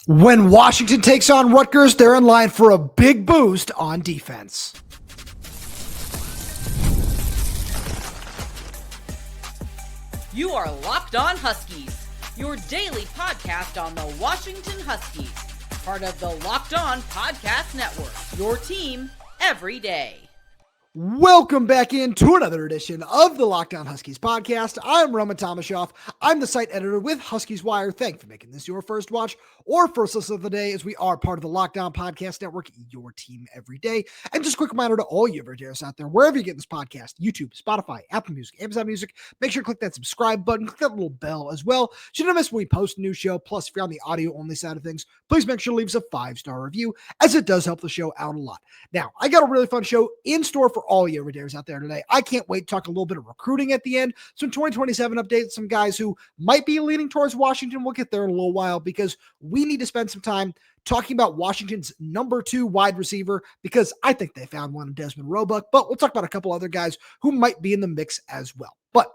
When Washington takes on Rutgers, they're in line for a big boost on defense. You are Locked On Huskies, your daily podcast on the Washington Huskies, part of the Locked On Podcast Network, your team every day. Welcome back into another edition of the Locked On Huskies podcast. I'm Roman Tomashoff. I'm the site editor with Huskies Wire. Thank you for making this your first watch or first listen of the day, as we are part of the Locked On Podcast Network, your team every day. And just a quick reminder to all you everydayers out there, wherever you get this podcast, YouTube, Spotify, Apple Music, Amazon Music, make sure to click that subscribe button, click that little bell as well, so you don't miss when we post a new show. Plus, if you're on the audio-only side of things, please make sure to leave us a 5-star review, as it does help the show out a lot. Now, I got a really fun show in store for all you everydayers out there today. I can't wait to talk a little bit of recruiting at the end, some 2027 updates, some guys who might be leaning towards Washington. We'll get there in a little while, because we need to spend some time talking about Washington's number 2 wide receiver, because I think they found one in Desmond Roebuck, but we'll talk about a couple other guys who might be in the mix as well. But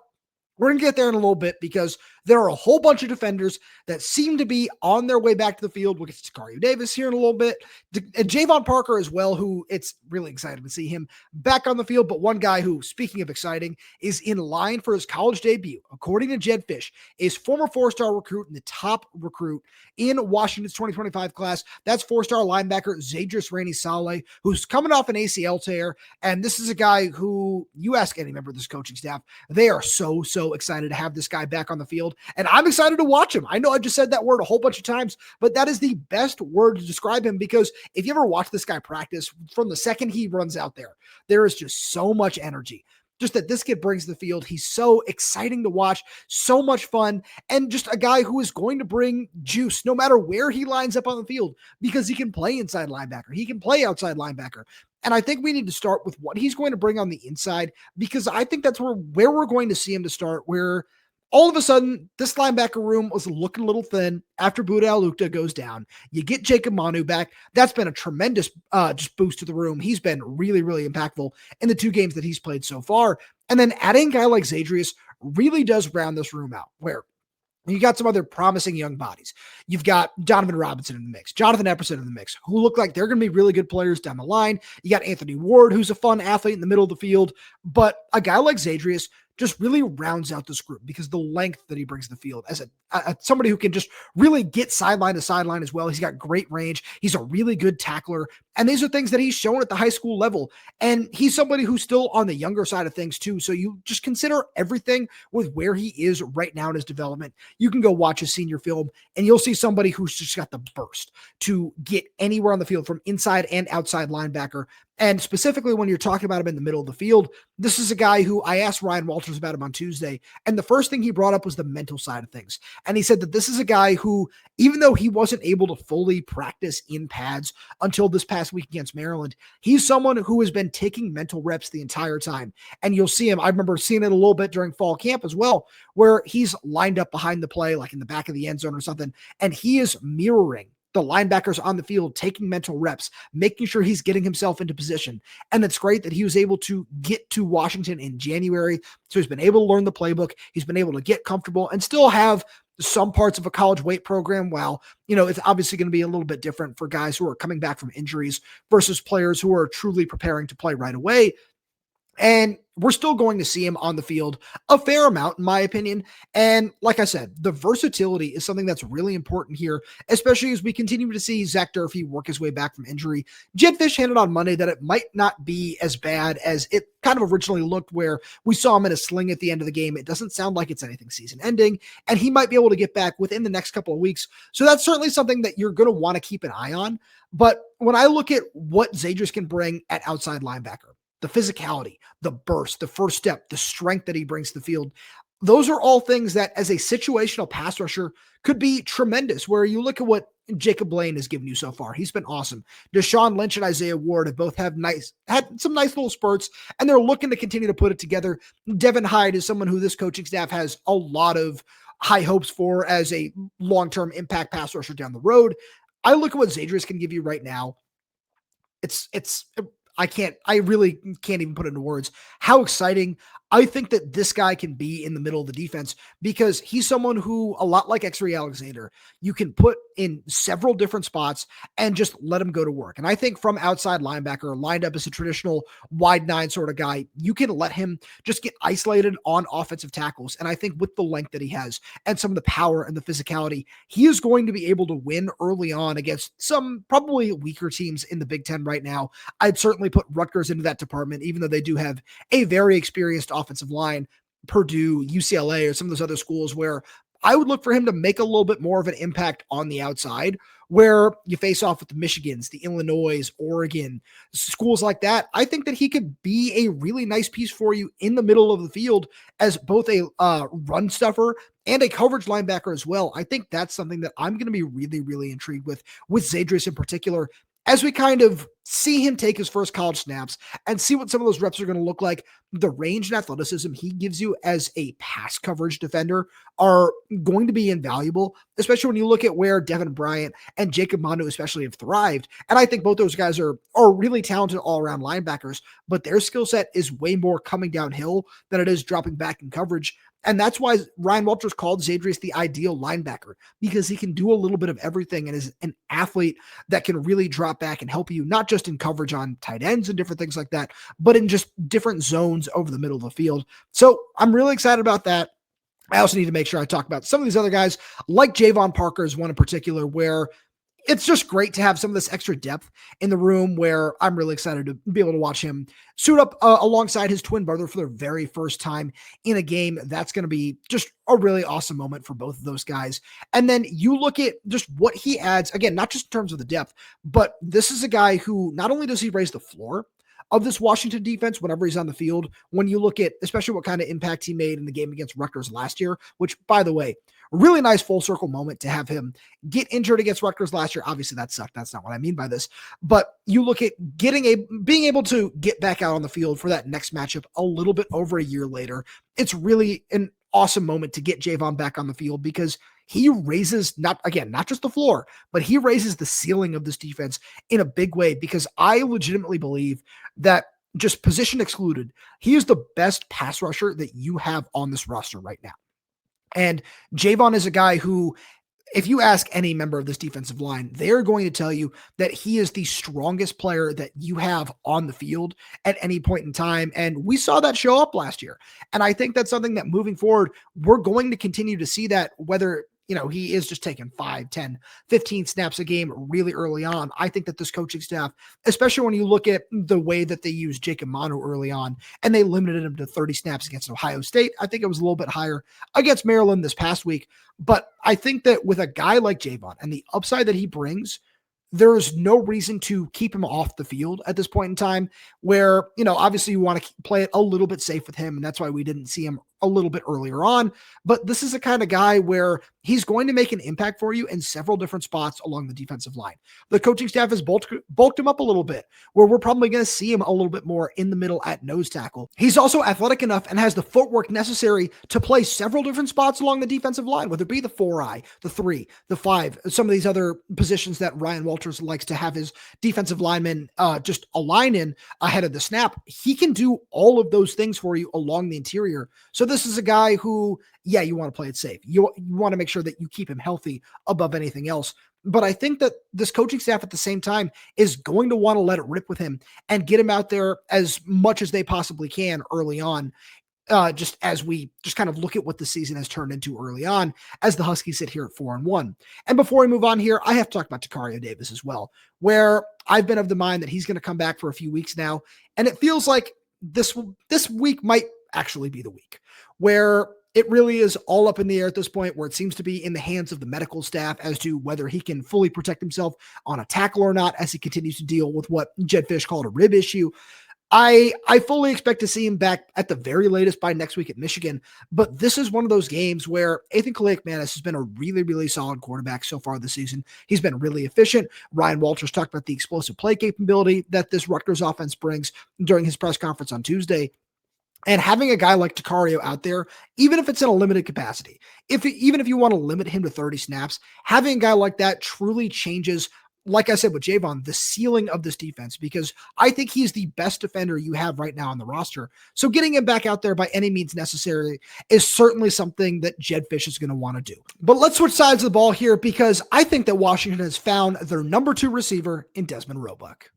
we're going to get there in a little bit, because there are a whole bunch of defenders that seem to be on their way back to the field. We'll get to Tacario Davis here in a little bit. And Jayvon Parker as well, who it's really exciting to see him back on the field. But one guy who, speaking of exciting, is in line for his college debut, according to Jedd Fisch, is former 4-star recruit and the top recruit in Washington's 2025 class. That's 4-star linebacker Zaydrius Rainey-Sale, who's coming off an ACL tear. And this is a guy who, you ask any member of this coaching staff, they are so excited to have this guy back on the field. And I'm excited to watch him. I know I just said that word a whole bunch of times, but that is the best word to describe him, because if you ever watch this guy practice, from the second he runs out there is just so much energy. Just that this kid brings to the field. He's so exciting to watch, so much fun, and just a guy who is going to bring juice no matter where he lines up on the field, because he can play inside linebacker. He can play outside linebacker. And I think we need to start with what he's going to bring on the inside, because I think that's where we're going to see him to start, where all of a sudden, this linebacker room was looking a little thin after Buda Alukta goes down. You get Jacob Manu back. That's been a tremendous just boost to the room. He's been really impactful in the 2 games that he's played so far. And then adding a guy like Zaydrius really does round this room out, where you got some other promising young bodies. You've got Donovan Robinson in the mix, Jonathan Epperson in the mix, who look like they're going to be really good players down the line. You got Anthony Ward, who's a fun athlete in the middle of the field. But a guy like Zaydrius just really rounds out this group, because the length that he brings to the field as somebody who can just really get sideline to sideline as well. He's got great range. He's a really good tackler. And these are things that he's shown at the high school level. And he's somebody who's still on the younger side of things too. So you just consider everything with where he is right now in his development. You can go watch his senior film and you'll see somebody who's just got the burst to get anywhere on the field, from inside and outside linebacker. And specifically when you're talking about him in the middle of the field, this is a guy who I asked Ryan Walters about him on Tuesday. And the first thing he brought up was the mental side of things. And he said that this is a guy who, even though he wasn't able to fully practice in pads until this past week against Maryland, he's someone who has been taking mental reps the entire time. And you'll see him, I remember seeing it a little bit during fall camp as well, where he's lined up behind the play, like in the back of the end zone or something, and he is mirroring the linebackers on the field, taking mental reps, making sure he's getting himself into position. And it's great that he was able to get to Washington in January. So he's been able to learn the playbook. He's been able to get comfortable and still have some parts of a college weight program. While, it's obviously going to be a little bit different for guys who are coming back from injuries versus players who are truly preparing to play right away. And we're still going to see him on the field a fair amount, in my opinion. And like I said, the versatility is something that's really important here, especially as we continue to see Zach Durfee work his way back from injury. Jedd Fisch handed on Monday that it might not be as bad as it kind of originally looked, where we saw him in a sling at the end of the game. It doesn't sound like it's anything season ending, and he might be able to get back within the next couple of weeks. So that's certainly something that you're going to want to keep an eye on. But when I look at what Zaydrius can bring at outside linebacker, the physicality, the burst, the first step, the strength that he brings to the field, those are all things that as a situational pass rusher could be tremendous, where you look at what Jacob Lane has given you so far. He's been awesome. Deshaun Lynch and Isaiah Ward have both had some nice little spurts, and they're looking to continue to put it together. Devin Hyde is someone who this coaching staff has a lot of high hopes for as a long-term impact pass rusher down the road. I look at what Zaydrius can give you right now. I really can't even put into words how exciting I think that this guy can be in the middle of the defense because he's someone who, a lot like X-Ray Alexander, you can put in several different spots and just let him go to work. And I think from outside linebacker, lined up as a traditional wide nine sort of guy, you can let him just get isolated on offensive tackles. And I think with the length that he has and some of the power and the physicality, he is going to be able to win early on against some probably weaker teams in the Big Ten right now. I'd certainly put Rutgers into that department, even though they do have a very experienced offensive line, Purdue, UCLA, or some of those other schools where I would look for him to make a little bit more of an impact on the outside, where you face off with the Michigans, the Illinois, Oregon, schools like that. I think that he could be a really nice piece for you in the middle of the field as both a run stuffer and a coverage linebacker as well. I think that's something that I'm going to be really, really intrigued with Zaydruis in particular, as we kind of see him take his first college snaps and see what some of those reps are going to look like. The range and athleticism he gives you as a pass coverage defender are going to be invaluable, especially when you look at where Devin Bryant and Jacob Manu especially have thrived. And I think both those guys are really talented all-around linebackers, but their skill set is way more coming downhill than it is dropping back in coverage. And that's why Ryan Walters called Zaydruis the ideal linebacker, because he can do a little bit of everything and is an athlete that can really drop back and help you, not just in coverage on tight ends and different things like that, but in just different zones over the middle of the field. So I'm really excited about that. I also need to make sure I talk about some of these other guys, like Jayvon Parker is one in particular, where it's just great to have some of this extra depth in the room, where I'm really excited to be able to watch him suit up alongside his twin brother for their very first time in a game. That's going to be just a really awesome moment for both of those guys. And then you look at just what he adds, again, not just in terms of the depth, but this is a guy who not only does he raise the floor of this Washington defense whenever he's on the field, when you look at especially what kind of impact he made in the game against Rutgers last year, which, by the way, really nice full circle moment to have him get injured against Rutgers last year. Obviously that sucked. That's not what I mean by this, but you look at being able to get back out on the field for that next matchup a little bit over a year later. It's really an awesome moment to get Jayvon back on the field, because he raises not just the floor, but he raises the ceiling of this defense in a big way, because I legitimately believe that, just position excluded, he is the best pass rusher that you have on this roster right now. And Jayvon is a guy who, if you ask any member of this defensive line, they're going to tell you that he is the strongest player that you have on the field at any point in time. And we saw that show up last year. And I think that's something that moving forward, we're going to continue to see, that whether he is just taking 5, 10, 15 snaps a game really early on. I think that this coaching staff, especially when you look at the way that they used Jacob Manu early on, and they limited him to 30 snaps against Ohio State. I think it was a little bit higher against Maryland this past week. But I think that with a guy like Jayvon and the upside that he brings, there's no reason to keep him off the field at this point in time, where, obviously you want to play it a little bit safe with him. And that's why we didn't see him a little bit earlier on. But this is a kind of guy where he's going to make an impact for you in several different spots along the defensive line. The coaching staff has bulked him up a little bit, where we're probably going to see him a little bit more in the middle at nose tackle. He's also athletic enough and has the footwork necessary to play several different spots along the defensive line, whether it be the 4-eye, the 3, the 5, some of these other positions that Ryan Walters likes to have his defensive linemen just align in ahead of the snap. He can do all of those things for you along the interior. So this is a guy who, you want to play it safe. You want to make sure that you keep him healthy above anything else. But I think that this coaching staff at the same time is going to want to let it rip with him and get him out there as much as they possibly can early on. Just as we just kind of look at what the season has turned into early on, as the Huskies sit here at 4-1. And before we move on here, I have to talk about Tacario Davis as well, where I've been of the mind that he's going to come back for a few weeks now. And it feels like this week might actually be the week where it really is all up in the air at this point, where it seems to be in the hands of the medical staff as to whether he can fully protect himself on a tackle or not, as he continues to deal with what Jedd Fisch called a rib issue. I fully expect to see him back at the very latest by next week at Michigan, but this is one of those games where Ethan Kaliakmanis has been a really, really solid quarterback so far this season. He's been really efficient. Ryan Walters talked about the explosive play capability that this Rutgers offense brings during his press conference on Tuesday. And having a guy like Tacario out there, even if it's in a limited capacity, even if you want to limit him to 30 snaps, having a guy like that truly changes like I said with Jayvon, the ceiling of this defense, because I think he's the best defender you have right now on the roster. So getting him back out there by any means necessary is certainly something that Jedd Fisch is going to want to do. But let's switch sides of the ball here, because I think that Washington has found their number 2 receiver in Desmond Roebuck.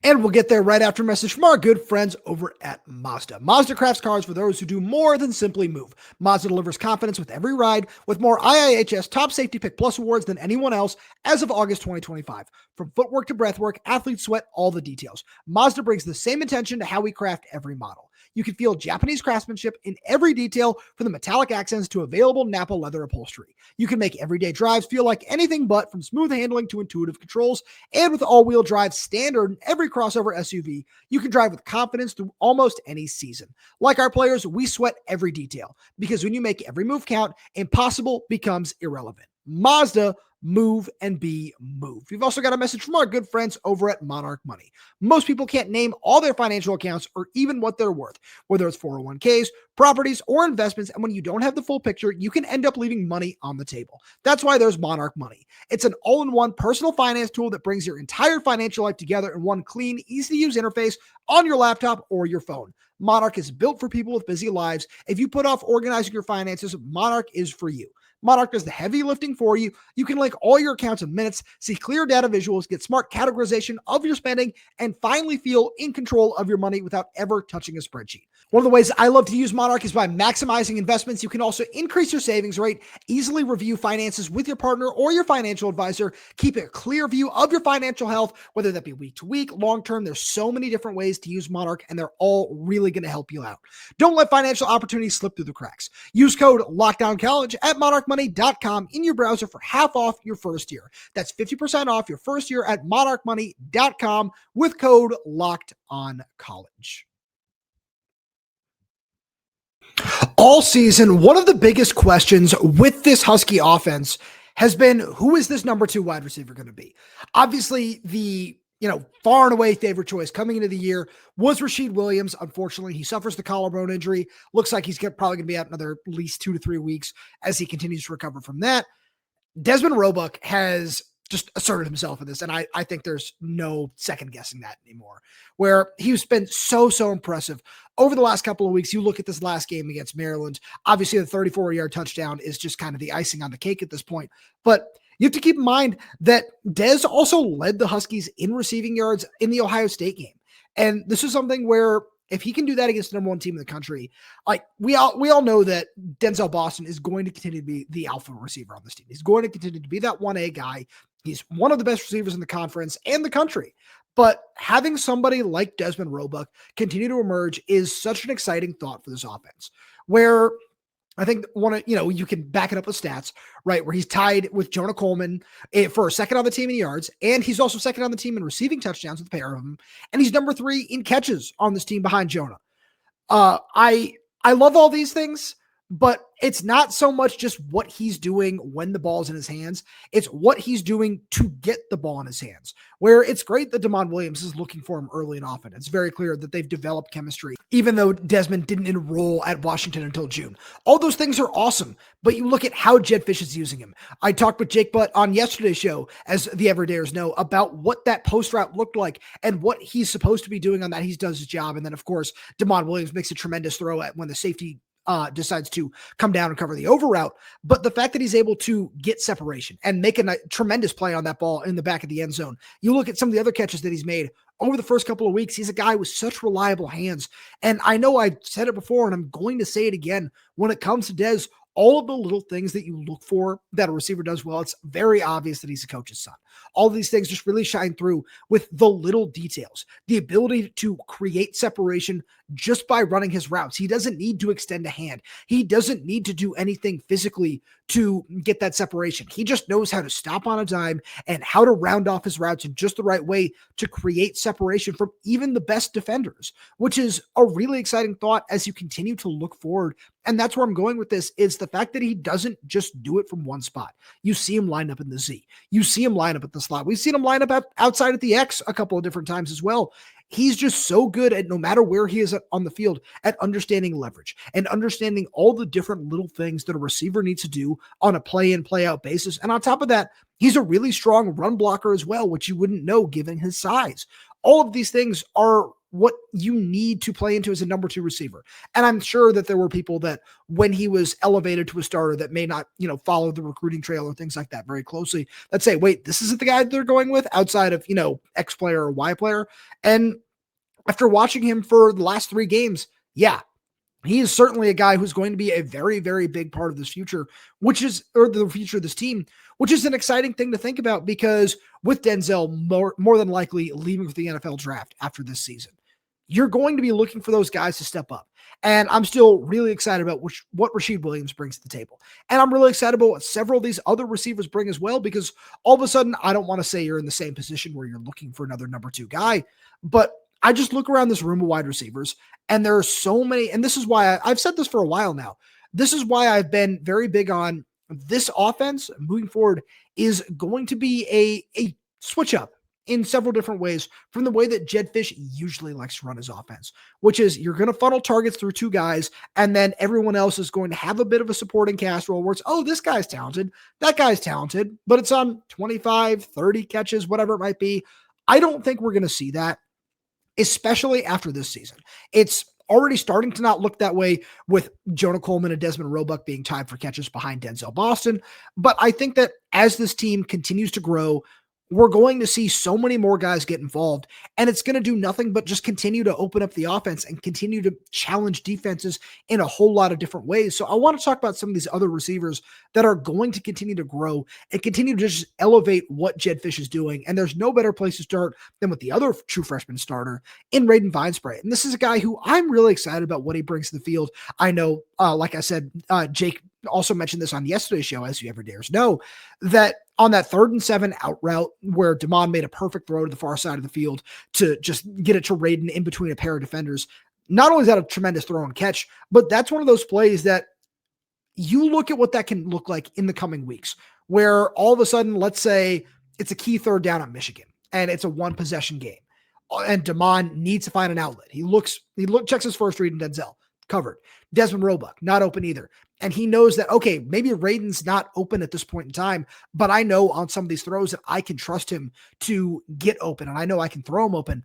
And we'll get there right after a message from our good friends over at Mazda. Mazda crafts cars for those who do more than simply move. Mazda delivers confidence with every ride, with more IIHS Top Safety Pick Plus awards than anyone else as of August 2025. From footwork to breathwork, athletes sweat all the details. Mazda brings the same attention to how we craft every model. You can feel Japanese craftsmanship in every detail, from the metallic accents to available Nappa leather upholstery. You can make everyday drives feel like anything but, from smooth handling to intuitive controls. And with all-wheel drive standard in every crossover SUV, you can drive with confidence through almost any season. Like our players, we sweat every detail, because when you make every move count, impossible becomes irrelevant. Mazda, move and be moved. We've also got a message from our good friends over at Monarch Money. Most people can't name all their financial accounts or even what they're worth, whether it's 401ks, properties, or investments. And when you don't have the full picture, you can end up leaving money on the table. That's why there's Monarch Money. It's an all-in-one personal finance tool that brings your entire financial life together in one clean, easy-to-use interface on your laptop or your phone. Monarch is built for people with busy lives. If you put off organizing your finances, Monarch is for you. Monarch does the heavy lifting for you. You can link all your accounts in minutes, see clear data visuals, get smart categorization of your spending, and finally feel in control of your money without ever touching a spreadsheet. One of the ways I love to use Monarch is by maximizing investments. You can also increase your savings rate, easily review finances with your partner or your financial advisor, keep a clear view of your financial health, whether that be week to week, long term. There's so many different ways to use Monarch, and they're all really going to help you out. Don't let financial opportunities slip through the cracks. Use code LOCKDOWNCollege at monarchmoney.com in your browser for half off your first year. That's 50% off your first year at monarchmoney.com with code LOCKEDONCollege. All season, one of the biggest questions with this Husky offense has been, who is this number 2 wide receiver going to be? Obviously, the far and away favorite choice coming into the year was Rashid Williams. Unfortunately, he suffers the collarbone injury. Looks like he's probably going to be out another at least 2 to 3 weeks as he continues to recover from that. Desmond Roebuck has just asserted himself in this, and I think there's no second guessing that anymore, where he's been so impressive over the last couple of weeks. You look at this last game against Maryland, obviously the 34-yard touchdown is just kind of the icing on the cake at this point, but you have to keep in mind that Dez also led the Huskies in receiving yards in the Ohio State game. And this is something where if he can do that against the number 1 team in the country, like we all know that Denzel Boston is going to continue to be the alpha receiver on this team. He's going to continue to be that 1A guy. He's one of the best receivers in the conference and the country. But having somebody like Desmond Roebuck continue to emerge is such an exciting thought for this offense, where I think you can back it up with stats, right? Where he's tied with Jonah Coleman for second on the team in yards, and he's also second on the team in receiving touchdowns with a pair of them. And he's number 3 in catches on this team behind Jonah. I love all these things, but it's not so much just what he's doing when the ball's in his hands. It's what he's doing to get the ball in his hands, where it's great that Damon Williams is looking for him early and often. It's very clear that they've developed chemistry, even though Desmond didn't enroll at Washington until June. All those things are awesome, but you look at how Jedd Fisch is using him. I talked with Jake Butt on yesterday's show, as the Everydayers know, about what that post route looked like and what he's supposed to be doing on that. He does his job. And then, of course, Damon Williams makes a tremendous throw at when the safety decides to come down and cover the over route. But the fact that he's able to get separation and make a tremendous play on that ball in the back of the end zone. You look at some of the other catches that he's made over the first couple of weeks. He's a guy with such reliable hands. And I know I said it before, and I'm going to say it again. When it comes to Dez, all of the little things that you look for that a receiver does well, it's very obvious that he's a coach's son. All of these things just really shine through with the little details, the ability to create separation just by running his routes. He doesn't need to extend a hand. He doesn't need to do anything physically to get that separation. He just knows how to stop on a dime and how to round off his routes in just the right way to create separation from even the best defenders, which is a really exciting thought as you continue to look forward. And that's where I'm going with this, is the fact that he doesn't just do it from one spot. You see him line up in the Z. You see him line up at the slot. We've seen him line up outside at the X a couple of different times as well. he's just so good at, no matter where he is on the field, at understanding leverage and understanding all the different little things that a receiver needs to do on a play in, play out basis. And on top of that, he's a really strong run blocker as well, which you wouldn't know given his size. All of these things are what you need to play into as a number 2 receiver. And I'm sure that there were people that when he was elevated to a starter that may not, follow the recruiting trail or things like that very closely, that say, wait, this isn't the guy they're going with outside of, X player or Y player. And after watching him for the last 3 games, yeah, he is certainly a guy who's going to be a very, very big part of this future, or the future of this team, which is an exciting thing to think about because with Denzel more than likely leaving for the NFL draft after this season, you're going to be looking for those guys to step up. And I'm still really excited about what Rashid Williams brings to the table. And I'm really excited about what several of these other receivers bring as well, because all of a sudden, I don't want to say you're in the same position where you're looking for another number 2 guy, but I just look around this room of wide receivers, and there are so many, and this is why I've said this for a while now. This is why I've been very big on this offense moving forward is going to be a switch up in several different ways from the way that Jedd Fisch usually likes to run his offense, which is you're going to funnel targets through 2 guys, and then everyone else is going to have a bit of a supporting cast role where it's, oh, this guy's talented, that guy's talented, but it's on 25, 30 catches, whatever it might be. I don't think we're going to see that, especially after this season. It's already starting to not look that way with Jonah Coleman and Desmond Roebuck being tied for catches behind Denzel Boston. But I think that as this team continues to grow, we're going to see so many more guys get involved, and it's going to do nothing but just continue to open up the offense and continue to challenge defenses in a whole lot of different ways. So I want to talk about some of these other receivers that are going to continue to grow and continue to just elevate what Jedd Fisch is doing. And there's no better place to start than with the other true freshman starter in Raiden Vines-Bright. And this is a guy who I'm really excited about what he brings to the field. I know, like I said, Jake also mentioned this on yesterday's show, as you ever dares know, that on that 3rd and 7 out route where Damon made a perfect throw to the far side of the field to just get it to Raiden in between a pair of defenders. Not only is that a tremendous throw and catch, but that's one of those plays that you look at what that can look like in the coming weeks, where all of a sudden, let's say it's a key 3rd down at Michigan and it's a 1 possession game and Damon needs to find an outlet. He checks his first read in Denzel, covered. Desmond Roebuck, not open either. And he knows that, okay, maybe Raiden's not open at this point in time, but I know on some of these throws that I can trust him to get open, and I know I can throw him open.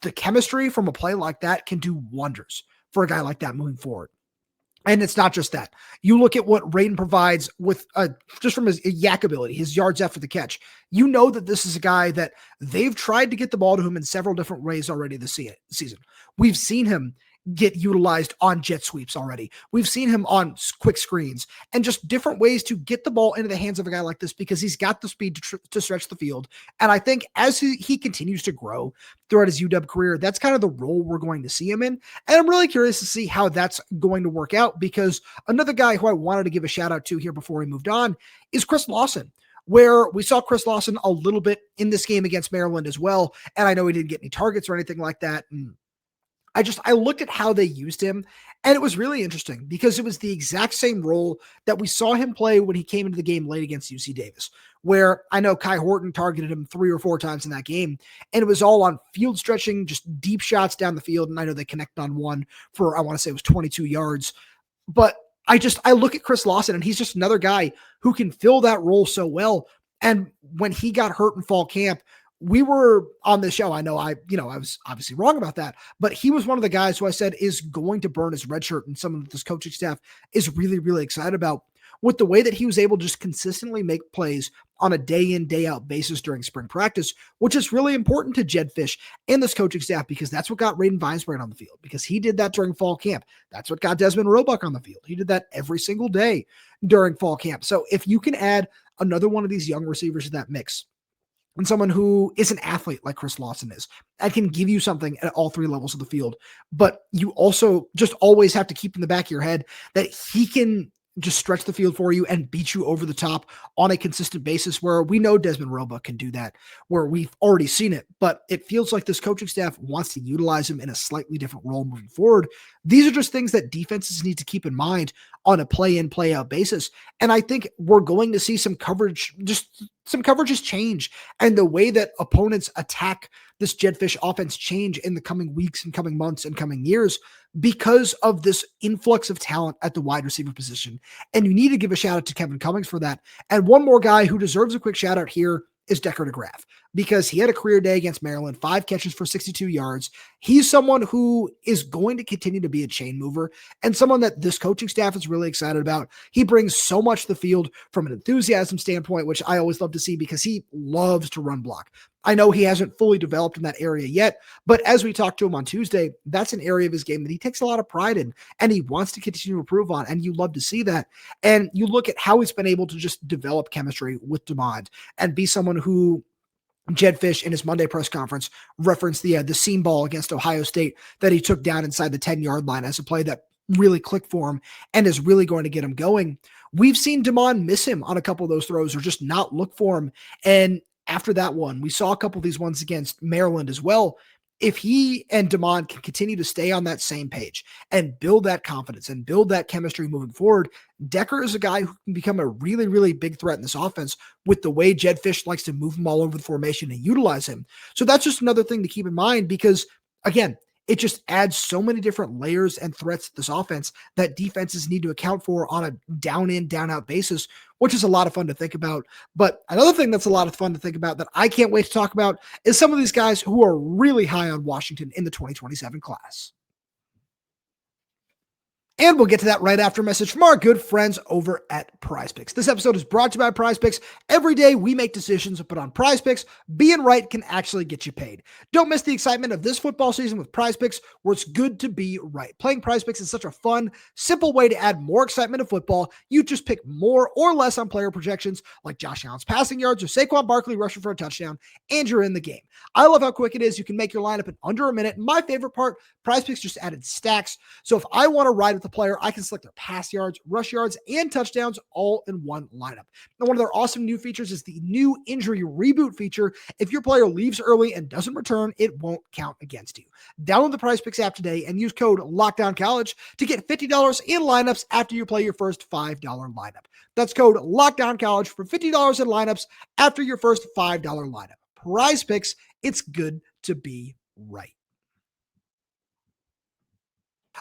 The chemistry from a play like that can do wonders for a guy like that moving forward. And it's not just that. You look at what Raiden provides with just from his yak ability, his yards after the catch. You know that this is a guy that they've tried to get the ball to him in several different ways already this season. We've seen him get utilized on jet sweeps already. We've seen him on quick screens and just different ways to get the ball into the hands of a guy like this because he's got the speed to stretch the field. And I think as he continues to grow throughout his UW career, that's kind of the role we're going to see him in. And I'm really curious to see how that's going to work out, because another guy who I wanted to give a shout out to here before we moved on is Chris Lawson, where we saw Chris Lawson a little bit in this game against Maryland as well. And I know he didn't get any targets or anything like that. And I looked at how they used him, and it was really interesting because it was the exact same role that we saw him play when he came into the game late against UC Davis, where I know Kai Horton targeted him 3 or 4 times in that game, and it was all on field stretching, just deep shots down the field. And I know they connected on one for, I want to say it was 22 yards, but I look at Chris Lawson, and he's just another guy who can fill that role so well. And when he got hurt in fall camp, we were on the show. I know I was obviously wrong about that, but he was one of the guys who I said is going to burn his red shirt, and someone that this coaching staff is really, really excited about, with the way that he was able to just consistently make plays on a day in, day out basis during spring practice, which is really important to Jedd Fisch and this coaching staff, because that's what got Raiden Vines-Bright on the field, because he did that during fall camp. That's what got Dezmen Roebuck on the field. He did that every single day during fall camp. So if you can add another one of these young receivers to that mix, and someone who is an athlete like Chris Lawson is, that can give you something at all 3 levels of the field, but you also just always have to keep in the back of your head that he can just stretch the field for you and beat you over the top on a consistent basis, where we know Desmond Roebuck can do that, where we've already seen it, but it feels like this coaching staff wants to utilize him in a slightly different role moving forward. These are just things that defenses need to keep in mind on a play in, play out basis. And I think we're going to see some coverage, just some coverages change and the way that opponents attack this Jedd Fisch offense change in the coming weeks and coming months and coming years because of this influx of talent at the wide receiver position. And you need to give a shout out to Kevin Cummings for that. And one more guy who deserves a quick shout out here is Decker DeGraaf, because he had a career day against Maryland, 5 catches for 62 yards. He's someone who is going to continue to be a chain mover and someone that this coaching staff is really excited about. He brings so much to the field from an enthusiasm standpoint, which I always love to see because he loves to run block. I know he hasn't fully developed in that area yet, but as we talked to him on Tuesday, that's an area of his game that he takes a lot of pride in and he wants to continue to improve on, and you love to see that. And you look at how he's been able to just develop chemistry with Demond and be someone who Jedd Fisch in his Monday press conference referenced the seam ball against Ohio State that he took down inside the 10-yard line as a play that really clicked for him and is really going to get him going. We've seen Demond miss him on a couple of those throws or just not look for him. And after that one, we saw a couple of these ones against Maryland as well. If he and Demond can continue to stay on that same page and build that confidence and build that chemistry moving forward, Decker is a guy who can become a really, really big threat in this offense with the way Jedd Fisch likes to move him all over the formation and utilize him. So that's just another thing to keep in mind because, again, it just adds so many different layers and threats to this offense that defenses need to account for on a down in, down out basis, which is a lot of fun to think about. But another thing that's a lot of fun to think about that I can't wait to talk about is some of these guys who are really high on Washington in the 2027 class. And we'll get to that right after a message from our good friends over at PrizePicks. This episode is brought to you by PrizePicks. Every day we make decisions, but on PrizePicks, being right can actually get you paid. Don't miss the excitement of this football season with PrizePicks, where it's good to be right. Playing PrizePicks is such a fun, simple way to add more excitement to football. You just pick more or less on player projections like Josh Allen's passing yards or Saquon Barkley rushing for a touchdown, and you're in the game. I love how quick it is. You can make your lineup in under a minute. My favorite part, PrizePicks just added stacks. So if I want to ride with the player, I can select their pass yards, rush yards, and touchdowns all in one lineup. Now, one of their awesome new features is the new injury reboot feature. If your player leaves early and doesn't return, it won't count against you. Download the PrizePicks app today and use code LOCKDOWNCollege to get $50 in lineups after you play your first $5 lineup. That's code LOCKDOWNCollege for $50 in lineups after your first $5 lineup. PrizePicks, it's good to be right.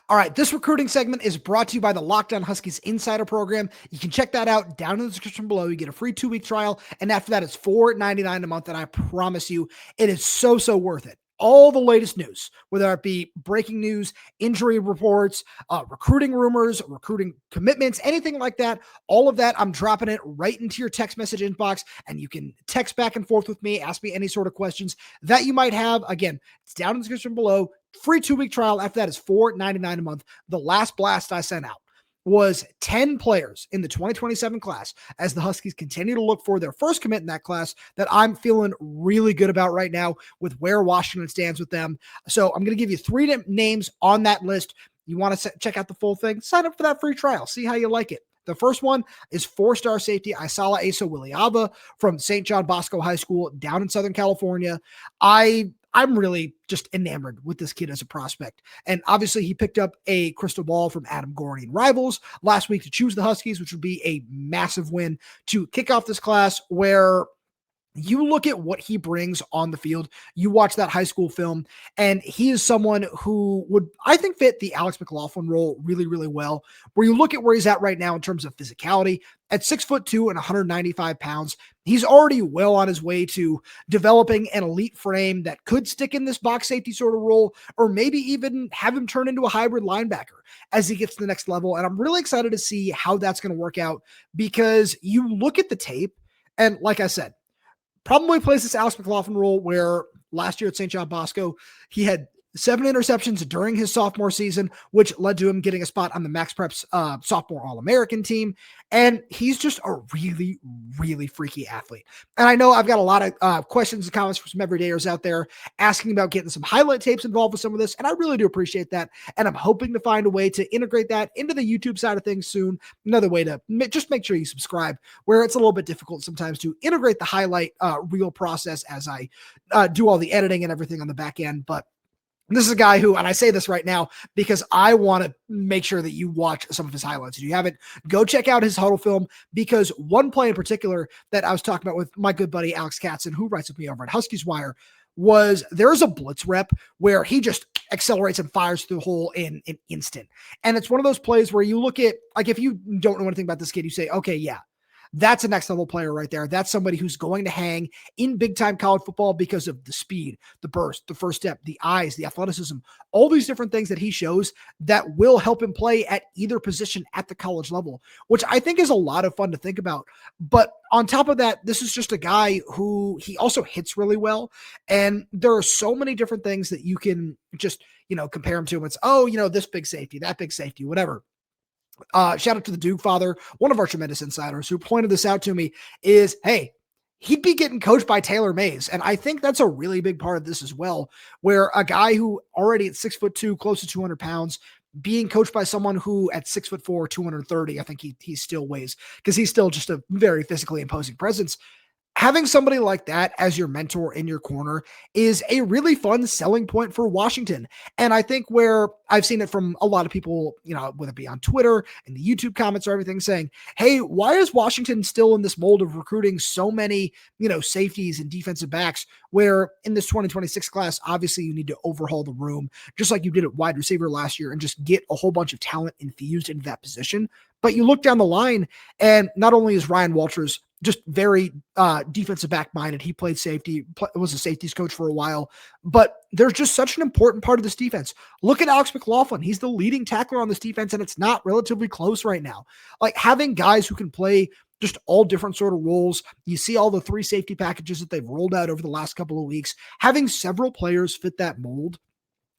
All right, this recruiting segment is brought to you by the Locked On Huskies Insider Program. You can check that out down in the description below. You get a free 2-week trial, and after that, it's $4.99 a month, and I promise you, it is so worth it. All the latest news, whether it be breaking news, injury reports, recruiting rumors, recruiting commitments, anything like that, all of that, I'm dropping it right into your text message inbox, and you can text back and forth with me, ask me any sort of questions that you might have. Again, it's down in the description below. Free 2-week trial. After that is $4.99 a month. The last blast I sent out was 10 players in the 2027 class as the Huskies continue to look for their first commit in that class that I'm feeling really good about right now with where Washington stands with them. So I'm going to give you 3 names on that list. You want to check out the full thing? Sign up for that free trial. See how you like it. The first one is 4-star safety Isala Aisa Wily-Ava from St. John Bosco High School down in Southern California. I'm really just enamored with this kid as a prospect. And obviously he picked up a crystal ball from Adam Gorney and Rivals last week to choose the Huskies, which would be a massive win to kick off this class where you look at what he brings on the field. You watch that high school film, and he is someone who would, I think, fit the Alex McLaughlin role really, really well. Where you look at where he's at right now in terms of physicality, at 6'2" and 195 pounds, he's already well on his way to developing an elite frame that could stick in this box safety sort of role, or maybe even have him turn into a hybrid linebacker as he gets to the next level. And I'm really excited to see how that's going to work out, because you look at the tape, and like I said, probably plays this Alex McLaughlin role where last year at St. John Bosco, he had 7 interceptions during his sophomore season, which led to him getting a spot on the Max Preps sophomore All-American team. And he's just a really, really freaky athlete. And I know I've got a lot of questions and comments from some everydayers out there asking about getting some highlight tapes involved with some of this. And I really do appreciate that. And I'm hoping to find a way to integrate that into the YouTube side of things soon. Another way to just make sure you subscribe, where it's a little bit difficult sometimes to integrate the highlight reel process as I do all the editing and everything on the back end. But This is a guy who, and I say this right now because I want to make sure that you watch some of his highlights. If you haven't, go check out his huddle film, because one play in particular that I was talking about with my good buddy Alex Katzen, who writes with me over at Huskies Wire, was there's a blitz rep where he just accelerates and fires through the hole in an instant. And it's one of those plays where you look at, like, if you don't know anything about this kid, you say, okay, yeah, that's a next level player right there. That's somebody who's going to hang in big time college football because of the speed, the burst, the first step, the eyes, the athleticism, all these different things that he shows that will help him play at either position at the college level, which I think is a lot of fun to think about. But on top of that, this is just a guy who he also hits really well. And there are so many different things that you can just, compare him to. It's, this big safety, that big safety, whatever. Shout out to the Duke father, one of our tremendous insiders, who pointed this out to me, is, hey, he'd be getting coached by Taylor Mays. And I think that's a really big part of this as well, where a guy who already at 6'2", close to 200 pounds, being coached by someone who at 6'4", 230, I think he still weighs, because he's still just a very physically imposing presence. Having somebody like that as your mentor in your corner is a really fun selling point for Washington. And I think where I've seen it from a lot of people, whether it be on Twitter and the YouTube comments or everything, saying, hey, why is Washington still in this mold of recruiting so many, safeties and defensive backs, where in this 2026 class, obviously you need to overhaul the room, just like you did at wide receiver last year, and just get a whole bunch of talent infused into that position. But you look down the line, and not only is Ryan Walters just very defensive back minded. He played safety, was a safeties coach for a while, but there's just such an important part of this defense. Look at Alex McLaughlin. He's the leading tackler on this defense, and it's not relatively close right now. Like, having guys who can play just all different sort of roles. You see all the 3 safety packages that they've rolled out over the last couple of weeks, having several players fit that mold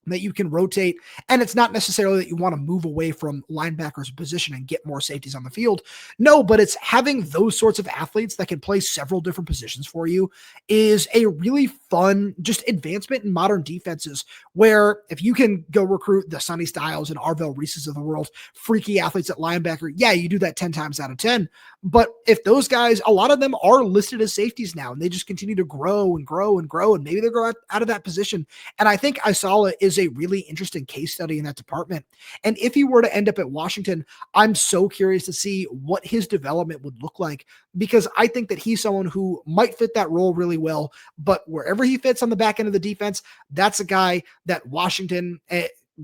that you can rotate. And it's not necessarily that you want to move away from linebackers position and get more safeties on the field. No, but it's having those sorts of athletes that can play several different positions for you is a really fun just advancement in modern defenses, where if you can go recruit the Sonny Styles and Arvell Reeses of the world, freaky athletes at linebacker, yeah, you do that 10 times out of 10. But if those guys, a lot of them are listed as safeties now, and they just continue to grow and grow and grow, and maybe they grow out of that position. And I think Isala is a really interesting case study in that department. And if he were to end up at Washington, I'm so curious to see what his development would look like, because I think that he's someone who might fit that role really well. But wherever he fits on the back end of the defense, that's a guy that Washington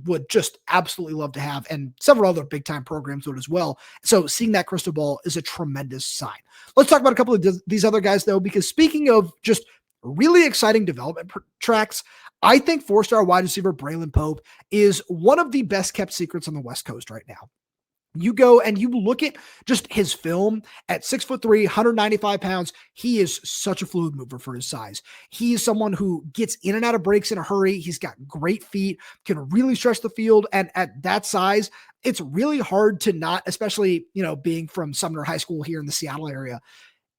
would just absolutely love to have, and several other big time programs would as well. So seeing that crystal ball is a tremendous sign. Let's talk about a couple of these other guys though, because speaking of just really exciting development tracks, I think 4-star wide receiver Braylon Pope is one of the best kept secrets on the West Coast right now. You go and you look at just his film at 6'3", 195 pounds. He is such a fluid mover for his size. He is someone who gets in and out of breaks in a hurry. He's got great feet, can really stretch the field. And at that size, it's really hard to not, especially, being from Sumner High School here in the Seattle area,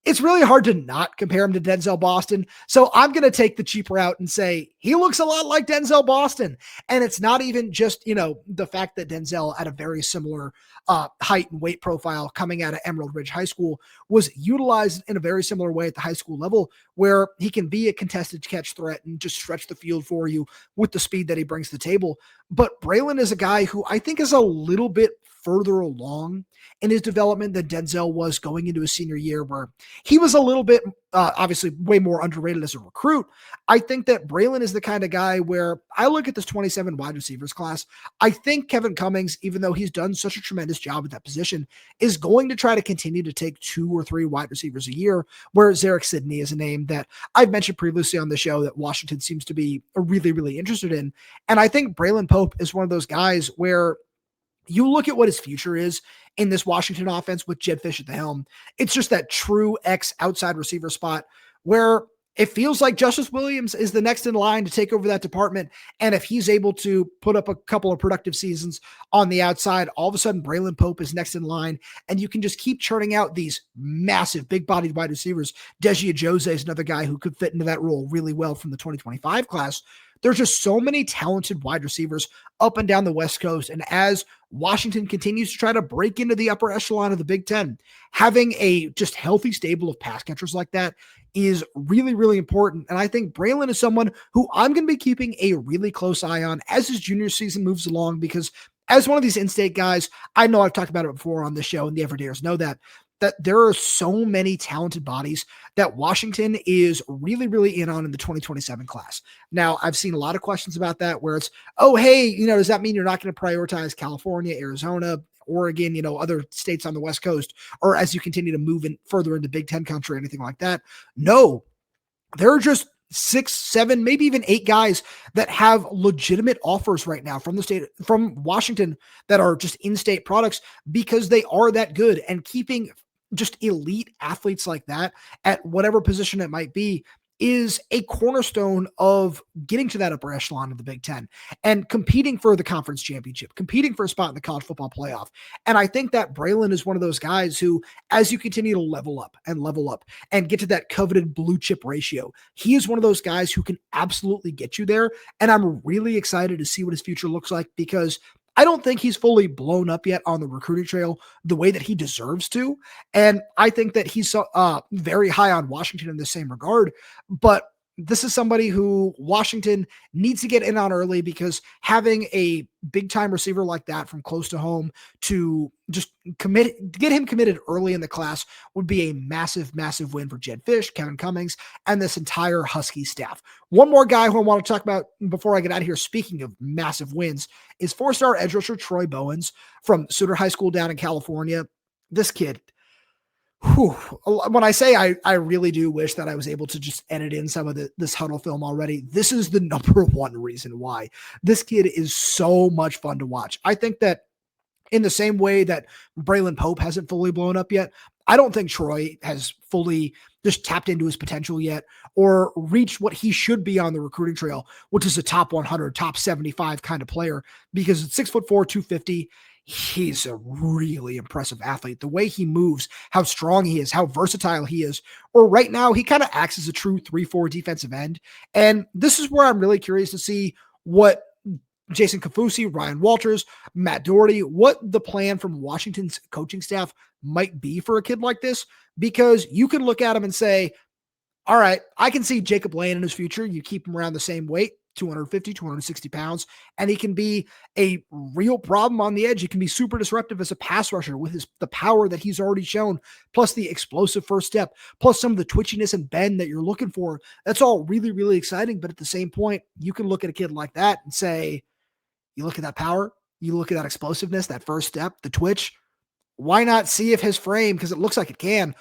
it's really hard to not compare him to Denzel Boston. So I'm going to take the cheap route and say he looks a lot like Denzel Boston. And it's not even just, the fact that Denzel had a very similar height and weight profile coming out of Emerald Ridge High School, was utilized in a very similar way at the high school level, where he can be a contested catch threat and just stretch the field for you with the speed that he brings to the table. But Braylon is a guy who I think is a little bit further along in his development than Denzel was going into his senior year, where he was a little bit, obviously way more underrated as a recruit. I think that Braylon is the kind of guy where I look at this 27 wide receivers class. I think Kevin Cummings, even though he's done such a tremendous job at that position, is going to try to continue to take 2 or 3 wide receivers a year, where Zarek Sidney is a name that I've mentioned previously on the show that Washington seems to be really, really interested in. And I think Braylon Pope is one of those guys where you look at what his future is in this Washington offense with Jedd Fisch at the helm. It's just that true X outside receiver spot where it feels like Justice Williams is the next in line to take over that department. And if he's able to put up a couple of productive seasons on the outside, all of a sudden Braylon Pope is next in line, and you can just keep churning out these massive, big-bodied wide receivers. Deji Ajose is another guy who could fit into that role really well from the 2025 class. There's just so many talented wide receivers up and down the West Coast. And as Washington continues to try to break into the upper echelon of the Big Ten, having a just healthy stable of pass catchers like that is really, really important. And I think Braylon is someone who I'm going to be keeping a really close eye on as his junior season moves along, because as one of these in-state guys, I know I've talked about it before on the show, and the Everydayers know that there are so many talented bodies that Washington is really, really in on in the 2027 class. Now, I've seen a lot of questions about that where it's, oh, hey, does that mean you're not going to prioritize California, Arizona, Oregon, other states on the West Coast, or as you continue to move in further into Big Ten country, anything like that? No, there are just 6, 7, maybe even 8 guys that have legitimate offers right now from Washington that are just in-state products because they are that good. And keeping just elite athletes like that at whatever position it might be is a cornerstone of getting to that upper echelon of the Big Ten and competing for the conference championship, competing for a spot in the college football playoff. And I think that Braylon is one of those guys who, as you continue to level up and get to that coveted blue chip ratio, he is one of those guys who can absolutely get you there. And I'm really excited to see what his future looks like, because I don't think he's fully blown up yet on the recruiting trail the way that he deserves to. And I think that he's very high on Washington in the same regard. But this is somebody who Washington needs to get in on early, because having a big time receiver like that from close to home to just get him committed early in the class would be a massive, massive win for Jedd Fisch, Kevin Cummings, and this entire Husky staff. One more guy who I want to talk about before I get out of here, speaking of massive wins, is 4-star edge rusher Troy Bowens from Sutter High School down in California. This kid, when I say I really do wish that I was able to just edit in some of this huddle film already, this is the number one reason why. This kid is so much fun to watch. I think that in the same way that Braylon Pope hasn't fully blown up yet, I don't think Troy has fully just tapped into his potential yet or reached what he should be on the recruiting trail, which is a top 100, top 75 kind of player, because at 6'4", 250, he's a really impressive athlete. The way he moves, how strong he is, how versatile he is. Or right now, he kind of acts as a true 3-4 defensive end. And this is where I'm really curious to see what Jason Kafusi, Ryan Walters, Matt Doherty, what the plan from Washington's coaching staff might be for a kid like this, because you can look at him and say, all right, I can see Jacob Lane in his future. You keep him around the same weight, 250, 260 pounds, and he can be a real problem on the edge. He can be super disruptive as a pass rusher with the power that he's already shown, plus the explosive first step, plus some of the twitchiness and bend that you're looking for. That's all really, really exciting. But at the same point, you can look at a kid like that and say, you look at that power, you look at that explosiveness, that first step, the twitch. Why not see if his frame, because it looks like it can,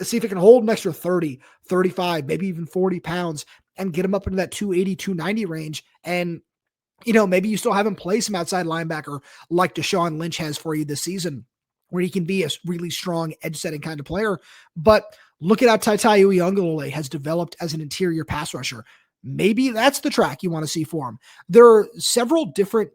see if it can hold an extra 30, 35, maybe even 40 pounds and get him up into that 280, 290 range. And, maybe you still have him play some outside linebacker like Deshaun Lynch has for you this season, where he can be a really strong edge setting kind of player. But look at how Taitayu Iungalole has developed as an interior pass rusher. Maybe that's the track you want to see for him. There are several different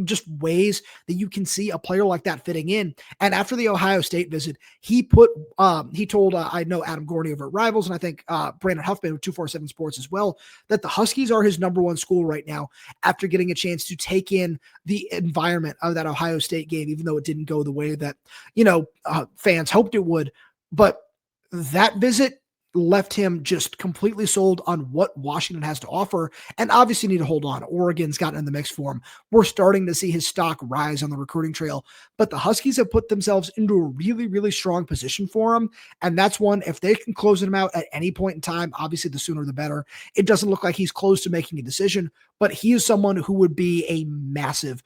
just ways that you can see a player like that fitting in. And after the Ohio State visit, he told, I know Adam Gorney over at Rivals, and I think Brandon Huffman with 247 Sports as well, that the Huskies are his number one school right now after getting a chance to take in the environment of that Ohio State game, even though it didn't go the way that, fans hoped it would. But that visit left him just completely sold on what Washington has to offer, and obviously need to hold on. Oregon's gotten in the mix for him. We're starting to see his stock rise on the recruiting trail, but the Huskies have put themselves into a really, really strong position for him. And that's one, if they can close him out at any point in time, obviously the sooner the better. It doesn't look like he's close to making a decision, but he is someone who would be a massive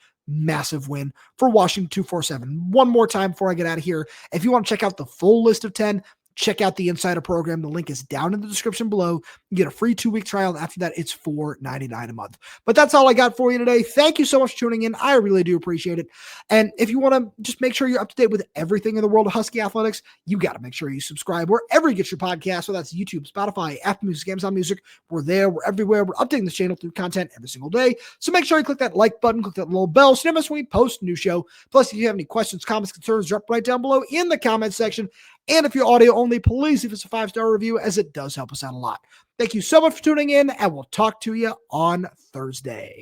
win for Washington 247. One more time before I get out of here, if you want to check out the full list of 10, check out the Insider program. The link is down in the description below. You get a free 2-week trial, and after that, it's $4.99 a month. But that's all I got for you today. Thank you so much for tuning in. I really do appreciate it. And if you want to just make sure you're up to date with everything in the world of Husky athletics, you got to make sure you subscribe wherever you get your podcast. So that's YouTube, Spotify, Apple Music, Amazon Music. We're there. We're everywhere. We're updating this channel through content every single day. So make sure you click that like button, click that little bell, so you never miss when we post a new show. Plus, if you have any questions, comments, concerns, drop right down below in the comment section. And if you're audio only, please leave us a 5-star review, as it does help us out a lot. Thank you so much for tuning in, and we'll talk to you on Thursday.